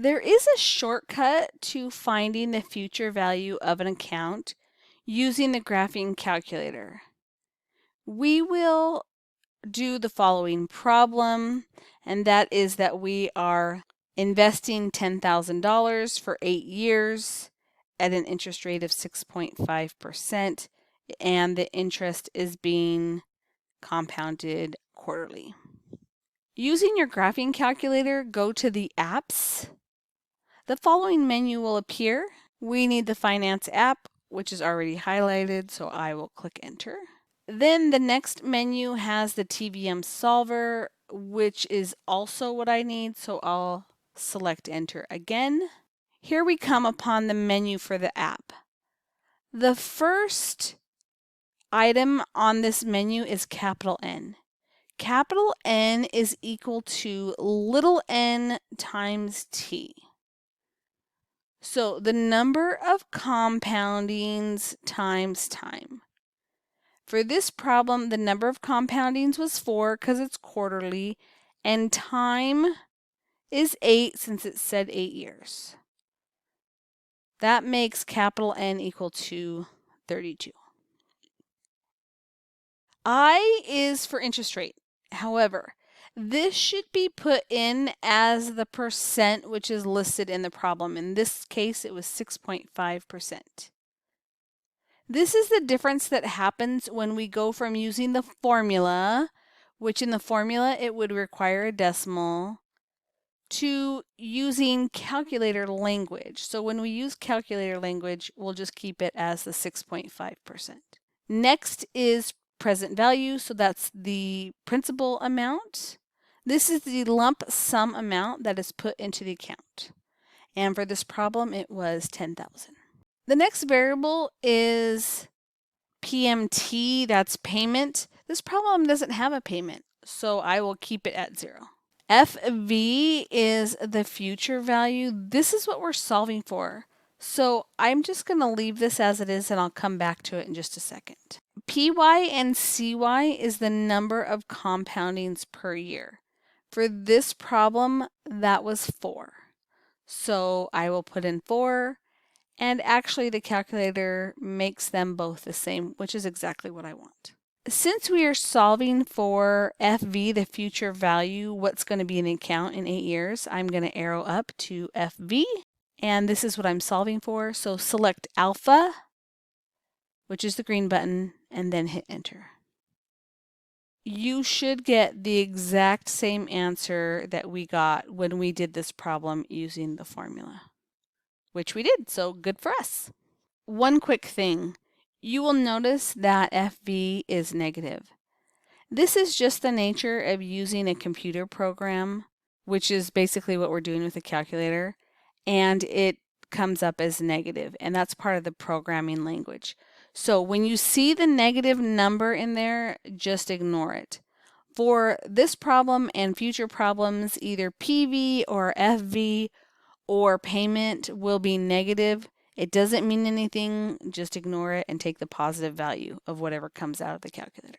There is a shortcut to finding the future value of an account using the graphing calculator. We will do the following problem, and that is that we are investing $10,000 for 8 years at an interest rate of 6.5%, and the interest is being compounded quarterly. Using your graphing calculator, go to the apps. The following menu will appear. We need the finance app, which is already highlighted, so I will click enter. Then the next menu has the TVM solver, which is also what I need, so I'll select enter again. Here we come upon the menu for the app. The first item on this menu is capital N. Capital N is equal to little n times t. So the number of compoundings times time. For this problem, the number of compoundings was 4 because it's quarterly, and time is 8 since it said 8 years. That makes capital N equal to 32. I is for interest rate. However, this should be put in as the percent which is listed in the problem. In this case, it was 6.5%. This is the difference that happens when we go from using the formula, which in the formula it would require a decimal, to using calculator language. So when we use calculator language, we'll just keep it as the 6.5%. Next is present value, so that's the principal amount. This is the lump sum amount that is put into the account. And for this problem, it was 10,000. The next variable is PMT, that's payment. This problem doesn't have a payment, so I will keep it at 0. FV is the future value. This is what we're solving for. So I'm just going to leave this as it is, and I'll come back to it in just a second. PY and CY is the number of compoundings per year. For this problem, that was 4. So I will put in 4, and actually the calculator makes them both the same, which is exactly what I want. Since we are solving for FV, the future value, what's going to be an account in 8 years, I'm going to arrow up to FV. And this is what I'm solving for. So select alpha, which is the green button, and then hit enter. You should get the exact same answer that we got when we did this problem using the formula, which we did, so good for us. One quick thing, you will notice that FV is negative. This is just the nature of using a computer program, which is basically what we're doing with a calculator, and it comes up as negative, and that's part of the programming language. So when you see the negative number in there, just ignore it. For this problem and future problems, either PV or FV or payment will be negative. It doesn't mean anything, just ignore it and take the positive value of whatever comes out of the calculator.